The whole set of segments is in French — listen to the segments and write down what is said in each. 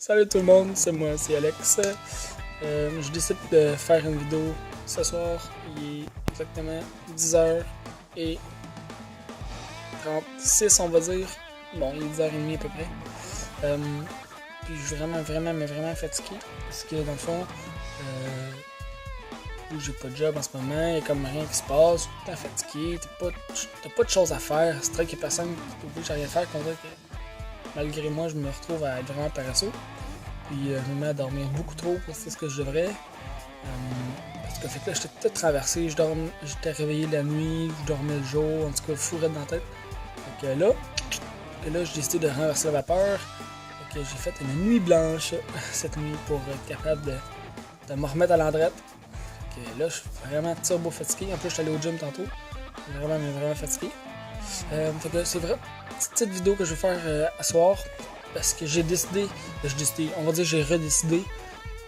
Salut tout le monde, c'est moi, c'est Alex. Je décide de faire une vidéo ce soir. Il est exactement 10h36, on va dire. Bon, il est 10h30 à peu près. Puis je suis vraiment fatigué. Parce que dans le fond, j'ai pas de job en ce moment, il y a comme rien qui se passe, tout le temps fatigué, t'as pas de choses à faire. C'est vrai qu'il y a personne qui t'oblige à rien faire, qu'on dirait que malgré moi, je me retrouve à être vraiment paresseux. Puis je me mets à dormir beaucoup trop, c'est ce que je devrais. Parce que fait que là, j'étais tout traversé, j'étais réveillé la nuit, je dormais le jour, en tout cas, fou raide dans la tête. Fait que là, j'ai décidé de renverser la vapeur. Fait que j'ai fait une nuit blanche cette nuit pour être capable de me remettre à l'endrette. Fait que là, je suis vraiment turbo fatigué. En plus, je suis allé au gym tantôt. Je suis vraiment fatigué. Fait que c'est vrai, petite vidéo que je vais faire à soir. Parce que j'ai décidé, on va dire j'ai redécidé,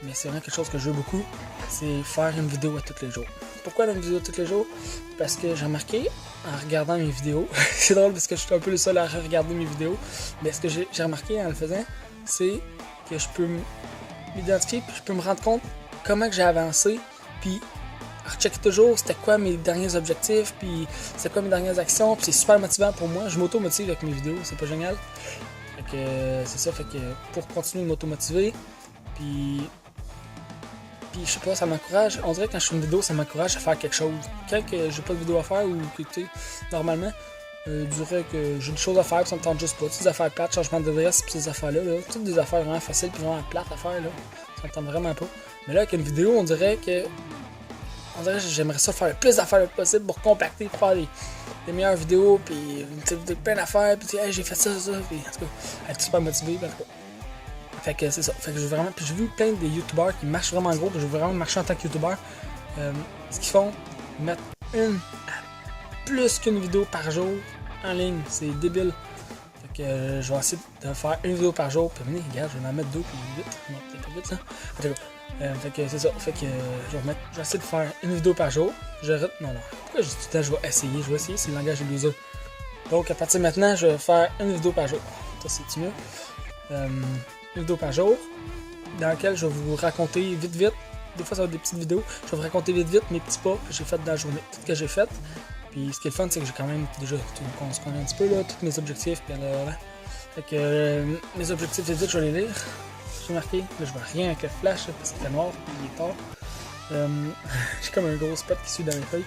mais c'est vraiment quelque chose que je veux beaucoup, c'est faire une vidéo à tous les jours. Pourquoi une vidéo à tous les jours? Parce que j'ai remarqué, en regardant mes vidéos, c'est drôle parce que je suis un peu le seul à regarder mes vidéos, mais ce que j'ai remarqué en le faisant, c'est que je peux m'identifier, puis je peux me rendre compte comment que j'ai avancé, puis rechecker toujours c'était quoi mes derniers objectifs, puis c'est quoi mes dernières actions, puis c'est super motivant pour moi, je m'auto-motive avec mes vidéos, c'est pas génial. Fait que c'est ça, fait que pour continuer de m'automotiver, puis je sais pas, ça m'encourage, on dirait que quand je fais une vidéo, ça m'encourage à faire quelque chose. Quand que j'ai pas de vidéo à faire ou que tu sais, normalement, je dirais que j'ai des choses à faire, puis ça me tente juste pas. Toutes des affaires plates, changement d'adresse, puis ces affaires-là, toutes des affaires vraiment faciles, puis vraiment plates à faire, là, ça me tente vraiment pas. Mais là, avec une vidéo, on dirait que j'aimerais ça faire le plus d'affaires possible pour compacter, pour faire des meilleures vidéos, puis plein d'affaires, puis hey, j'ai fait ça, puis en tout cas, être super motivé, en tout cas. Fait que c'est ça, fait que puis j'ai vu plein de youtubeurs qui marchent vraiment gros, puis je veux vraiment marcher en tant que youtubeur. Ce qu'ils font, ils mettent plus qu'une vidéo par jour en ligne, c'est débile. Fait que je vais essayer de faire une vidéo par jour, puis regarde, je vais en mettre deux, puis vite, non, peut-être pas vite ça. Fait que c'est ça, fait que je vais essayer de faire une vidéo par jour. Pourquoi je dis tout le temps je vais essayer, c'est le langage de loser. Donc à partir de maintenant, je vais faire une vidéo par jour. Ça c'est mieux. Une vidéo par jour, dans laquelle je vais vous raconter vite. Des fois ça va être des petites vidéos, je vais vous raconter vite mes petits pas que j'ai fait dans la journée, tout ce que j'ai fait. Puis ce qui est le fun, c'est que j'ai quand même déjà, on se connaît un petit peu là, tous mes objectifs, puis fait que mes objectifs vite, je vais les lire. J'ai marqué, là je vois rien avec le flash parce qu'il est noir, il est tard. J'ai comme un gros spot qui suit dans mes feuilles.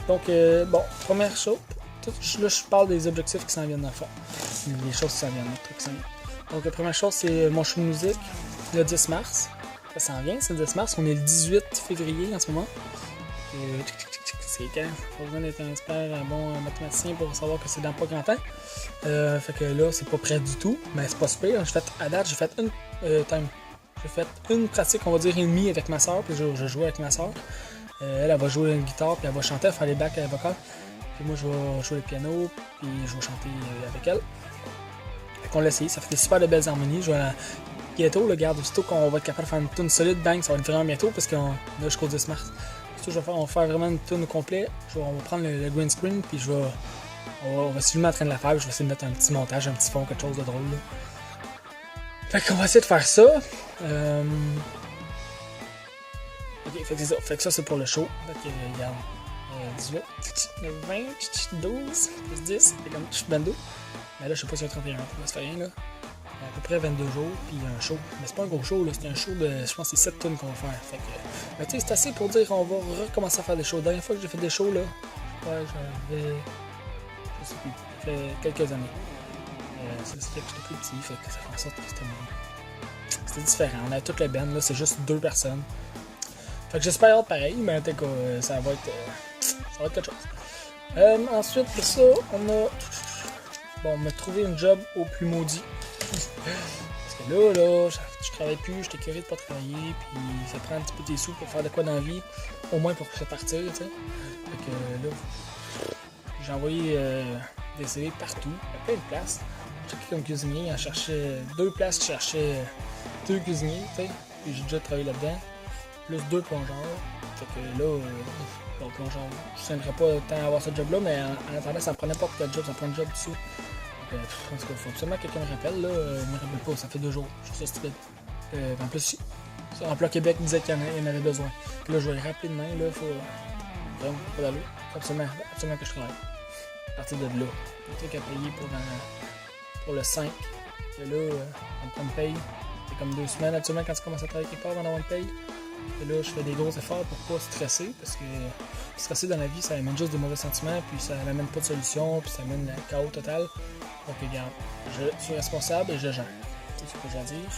Donc bon, première chose, là je parle des objectifs qui s'en viennent dans le fond. Les choses qui s'en viennent, les trucs qui s'en viennent. Donc la première chose c'est mon show de musique, le 10 mars. Ça s'en vient, c'est le 10 mars, on est le 18 février en ce moment. C'est quand? Faut besoin d'être un expert, bon mathématicien pour savoir que c'est dans pas grand temps. Fait que là, c'est pas prêt du tout, mais c'est pas super. À date, j'ai fait une pratique, on va dire une demi avec ma soeur, puis je jouais avec ma soeur. Elle va jouer une guitare, puis elle va chanter, elle va faire les backs vocales. Puis moi, je vais jouer le piano, puis je vais chanter avec elle. Fait qu'on l'a essayé, ça fait des super de belles harmonies. Je vais bientôt, regarde, aussitôt qu'on va être capable de faire une tune solide, bang, ça va être vraiment bientôt, parce qu'on a jusqu'au 10 mars. On va faire vraiment une tune au complet. On va prendre le green screen, puis on va se filmer en train de la faire, puis je vais essayer de mettre un petit montage, un petit fond, quelque chose de drôle. Là. Fait qu'on va essayer de faire ça. Ok, fait que c'est ça. Fait que ça, c'est pour le show. Fait que, regarde, 18, 20, 12, plus 10, c'est comme 22. Mais là, je sais pas si c'est 31, ça fait rien, là. À peu près 22 jours, puis un show. Mais c'est pas un gros show, là, c'est un show de, je pense que c'est 7 tonnes qu'on va faire. Fait que, mais tu sais, c'est assez pour dire qu'on va recommencer à faire des shows. La dernière fois que j'ai fait des shows, là, je sais plus, ça fait quelques années. C'était plus petit, fait que ça fait en sorte que c'était différent. On a toute la band, là, c'est juste 2 personnes. Fait que j'espère être pareil, mais en tout cas, ça va être quelque chose. Ensuite, pour ça, on m'a trouvé une job au plus maudit. Parce que là, je travaille plus, j'étais curieux de pas travailler, puis ça prend un petit peu tes sous pour faire de quoi dans la vie, au moins pour se partir, tu sais. Fait que là, j'ai envoyé des CV partout, à plein de places. J'ai checké comme cuisinier, on cherchait 2 places qui cherchaient 2 cuisiniers, tu sais, puis j'ai déjà travaillé là-dedans, plus 2 plongeurs. Fait que là, bon, plongeur, je ne tiendrais pas tant à avoir ce job-là, mais en attendant, ça me prenait pas pour quel job, ça me prend un job dessus. En tout cas, il faut absolument que quelqu'un me rappelle, là, il me rappelle pas, ça fait 2 jours, je suis ça stupide. En plus, Emploi Québec disait qu'il y en avait besoin. Puis là, je vais rappeler demain, là, faut vraiment pas d'allure. Absolument que je travaille. À partir de là. Le truc à payer pour le 5. Et là, on prend une paye. C'est comme 2 semaines actuellement quand tu commences à travailler quelque part dans une paye. Et là, je fais des gros efforts pour pas stresser, parce que stresser dans la vie, ça amène juste des mauvais sentiments, puis ça n'amène pas de solution, puis ça amène le chaos total. Donc, regarde, je suis responsable et je gère. C'est ce que j'ai à dire.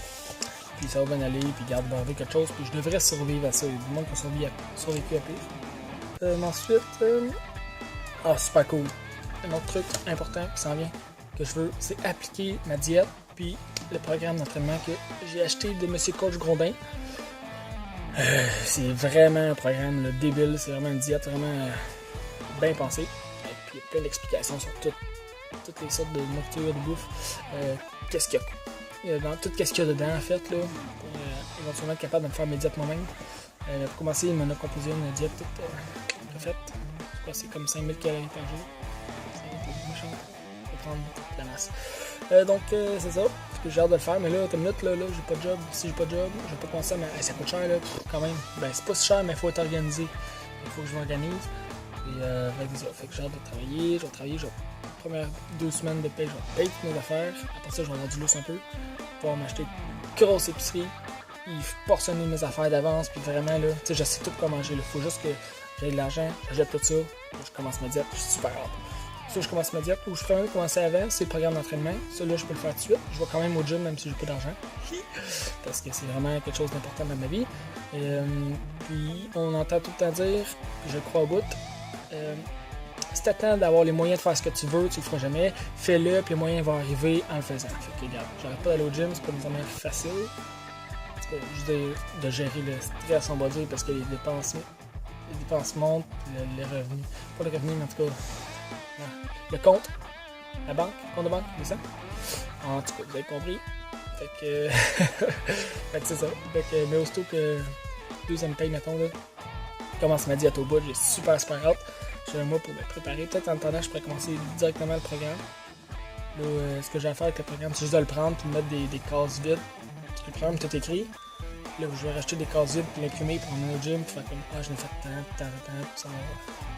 Puis ça va bien aller, puis garde, va arriver quelque chose, puis je devrais survivre à ça. Il y a du monde qui a survécu à pire. Ensuite, super cool. Un autre truc important qui s'en vient, que je veux, c'est appliquer ma diète, puis le programme d'entraînement que j'ai acheté de M. Coach Grondin. C'est vraiment un programme là, débile, c'est vraiment une diète vraiment bien pensée. Et puis il y a plein d'explications sur toutes les sortes de nourriture, de bouffe. Qu'est-ce qu'il y a dans tout ce qu'il y a dedans en fait là, pour éventuellement être capable de me faire mes diètes moi-même. Pour commencer, il m'en a composé une diète toute refaite. Je crois que c'est comme 5000 calories par jour. C'est un peu méchant pour prendre de la masse. Donc c'est ça. J'ai hâte de le faire, mais là, t'as une minute, là, j'ai pas de job. Si j'ai pas de job, je vais pas commencer à ça coûte cher, là, quand même. Ben, c'est pas si cher, mais il faut être organisé. Il faut que je m'organise. Et, c'est ça. Fait que j'ai hâte de travailler. Je vais travailler, les premières 2 semaines de paye, je vais payer toutes mes affaires. Après ça, je vais avoir du lousse un peu. Pouvoir m'acheter une grosse épicerie. Puis portionner mes affaires d'avance. Puis vraiment, là, tu sais, je sais tout quoi manger. Il faut juste que j'ai de l'argent, j'achète tout ça. Je commence ma diète, je suis super hâte. Ça, je commence ma diète. Où je ferais même commencer avant, c'est le programme d'entraînement. Ça, là, je peux le faire tout de suite. Je vais quand même au gym, même si j'ai pas d'argent. Parce que c'est vraiment quelque chose d'important dans ma vie. Puis, on entend tout le temps dire, puis je crois au bout, si t'attends d'avoir les moyens de faire ce que tu veux, tu le feras jamais. Fais-le, puis les moyens vont arriver en le faisant. Fait que, regarde, j'arrête pas d'aller au gym, c'est pas nécessairement facile. C'est juste de gérer le stress, on va dire, parce que les dépenses montent, les revenus. Pas les revenus, mais en tout cas. Le compte, la banque, compte de banque, descend. En tout cas, vous avez compris. Fait que, fait que c'est ça. Fait que, mais aussitôt que deuxième paye, mettons, là, je commence ma diète au bout, j'ai super hâte. J'ai un mois pour me préparer. Peut-être en attendant, je pourrais commencer directement le programme. Là, ce que j'ai à faire avec le programme, c'est juste de le prendre et de mettre des cases vides. Parce que le programme est tout écrit. Là, je vais racheter des cases vides pour l'imprimer pour emmener au gym. Puis faire comme, je l'ai fait tant, puis ça va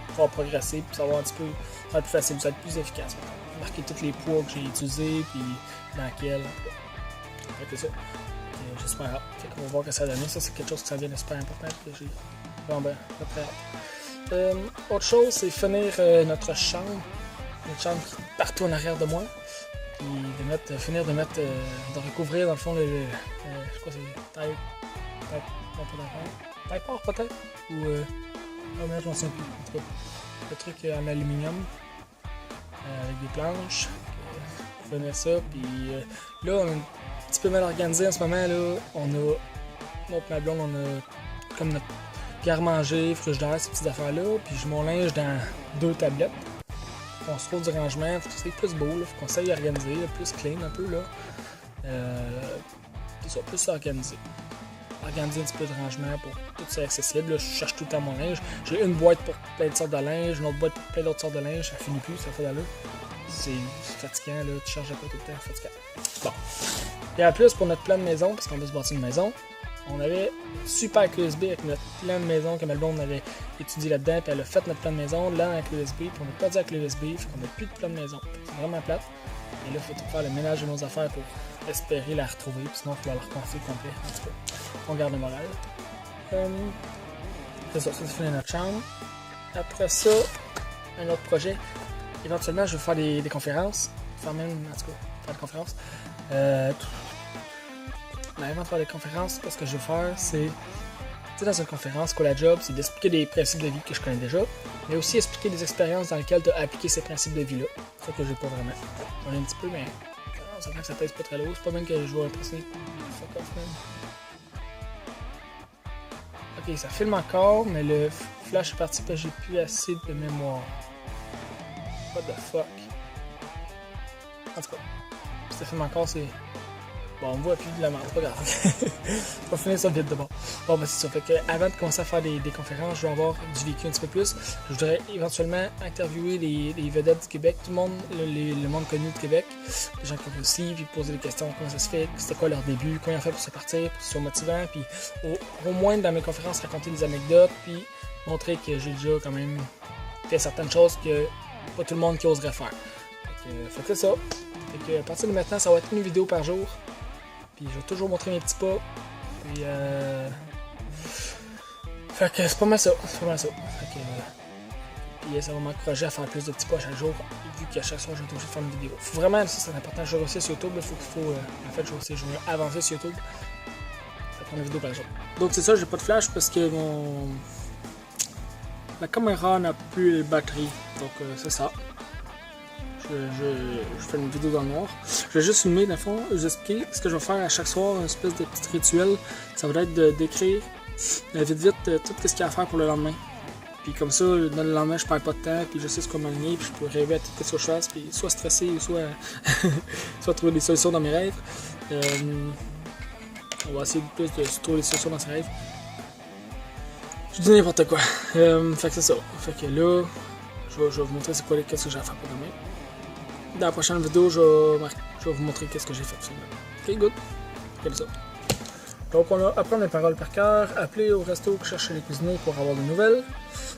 pouvoir progresser, puis ça va un petit peu, ça va être plus facile, ça va être plus efficace. Marquer tous les poids que j'ai utilisés, puis dans quel. Fait que c'est ça. J'espère hâte. Fait qu'on va voir que ça va donner. Ça, c'est quelque chose qui devient super important, que j'ai vraiment très hâte. Autre chose, c'est finir notre chambre. Notre chambre qui est partout en arrière de moi. Puis de recouvrir dans le fond je crois que c'est taille port peut-être, ou merde, je m'en souviens plus. En tout cas, le truc en aluminium avec des planches. Finir ça, puis là on est un petit peu mal organisé en ce moment. Là, on a ma blonde, on a comme notre garde-manger, frigidaire, ces petites affaires-là, puis j'ai mon linge dans 2 tablettes. On se trouve du rangement, faut que c'est plus beau, là, faut qu'on s'aille organiser, là, plus clean un peu, là. C'est ça, plus organisé. Organiser un petit peu de rangement pour que tout soit accessible. Là, je cherche tout le temps mon linge. J'ai une boîte pour plein de sortes de linge, une autre boîte pour plein d'autres sortes de linge, ça finit plus, ça fait d'allure. C'est fatigant, là, tu charges à quoi tout le temps, fatigant. Bon. Et en plus, pour notre plan de maison, parce qu'on veut se bâtir une maison, on avait super clé USB avec notre plan de maison que ma blonde avait étudié là-dedans, puis elle a fait notre plan de maison là avec clé USB, puis on n'a pas dit avec clé USB, fait qu'on n'a plus de plan de maison. C'est vraiment plate. Et là, il faut tout faire le ménage de nos affaires pour espérer la retrouver, puis sinon, il faut la reconstruire complet. En tout cas, on garde le moral. C'est ça, c'est fini notre chambre. Après ça, un autre projet. Éventuellement, je vais faire des conférences. Faire même, en tout cas, faire des conférences. Avant de faire des conférences, ce que je veux faire, c'est, tu sais, dans une conférence, quoi la job, c'est d'expliquer des principes de vie que je connais déjà, mais aussi expliquer des expériences dans lesquelles tu as appliqué ces principes de vie-là. C'est ça que je veux pas vraiment. J'en ai un petit peu, mais on s'entend que ça pèse pas très lourd. C'est pas même que je vais impressionner. Fuck off, man. Ok, ça filme encore, mais le flash est parti parce que j'ai plus assez de mémoire. What the fuck? En tout cas, si ça filme encore, c'est Bon, on me voit plus de la merde, c'est pas grave. On va finir ça vite d'abord. Bon, ben c'est ça. Fait que avant de commencer à faire des conférences, je vais avoir du vécu un petit peu plus. Je voudrais éventuellement interviewer les vedettes du Québec, tout le monde, le monde connu du Québec, les gens qui ont réussi, puis poser des questions, comment ça se fait, c'était quoi leur début, comment ils ont fait pour se partir, pour que ce soit motivant, puis au moins dans mes conférences, raconter des anecdotes, puis montrer que j'ai déjà quand même fait certaines choses que pas tout le monde qui oserait faire. Fait que c'est ça. Fait que à partir de maintenant, ça va être une vidéo par jour. Puis je vais toujours montrer mes petits pas. Puis fait que c'est pas mal ça. C'est pas mal ça. Fait que, puis ça va m'encourager à faire plus de petits pas chaque jour. Vu qu'à chaque soir, je vais toujours faire une vidéo. Faut vraiment, ça c'est important, je vais aussi sur YouTube. En fait, je vais avancer sur YouTube. Ça prend une vidéo par jour. Donc c'est ça, j'ai pas de flash parce que la caméra n'a plus de batterie. Donc c'est ça. Je fais une vidéo dans le noir. Je vais juste filmer, dans le fond, vous expliquer ce que je vais faire à chaque soir, une espèce de petit rituel. Ça va être de d'écrire vite tout ce qu'il y a à faire pour le lendemain. Puis comme ça, le lendemain, je perds pas de temps, puis je sais ce qu'on m'a aligné, puis je peux rêver à tout ce que je fasse, puis soit stresser, ou soit, soit trouver des solutions dans mes rêves. On va essayer de plus de trouver des solutions dans ses rêves. Je dis n'importe quoi. Fait que c'est ça. Fait que là, je vais vous montrer qu'est-ce que j'ai à faire pour demain. Dans la prochaine vidéo, je vais vous montrer qu'est-ce que j'ai fait. Ok, good. Comme ça. Donc, on a apprendre les paroles par cœur, appeler au resto, chercher les cuisiniers pour avoir des nouvelles.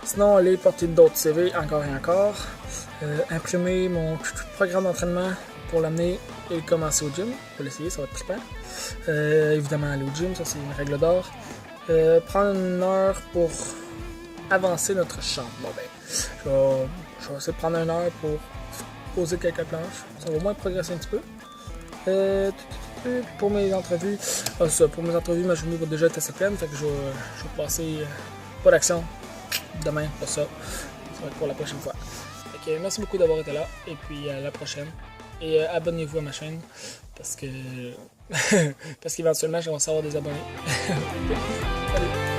Sinon, aller porter d'autres CV encore et encore. Imprimer mon programme d'entraînement pour l'amener et commencer au gym. Pour l'essayer, ça va être trippant. Évidemment, aller au gym, ça c'est une règle d'or. Prendre une heure pour avancer notre chambre. Bon, ben, je vais essayer de prendre une heure pour poser quelques planches. Ça va au moins progresser un petit peu. Pour mes entrevues, ma journée va déjà être assez pleine, fait que je vais passer pas d'action demain pour ça. Ça va être pour la prochaine fois. Fait que, merci beaucoup d'avoir été là, et puis à la prochaine. Et abonnez-vous à ma chaîne, parce que parce qu'éventuellement, je vais savoir des abonnés. Salut!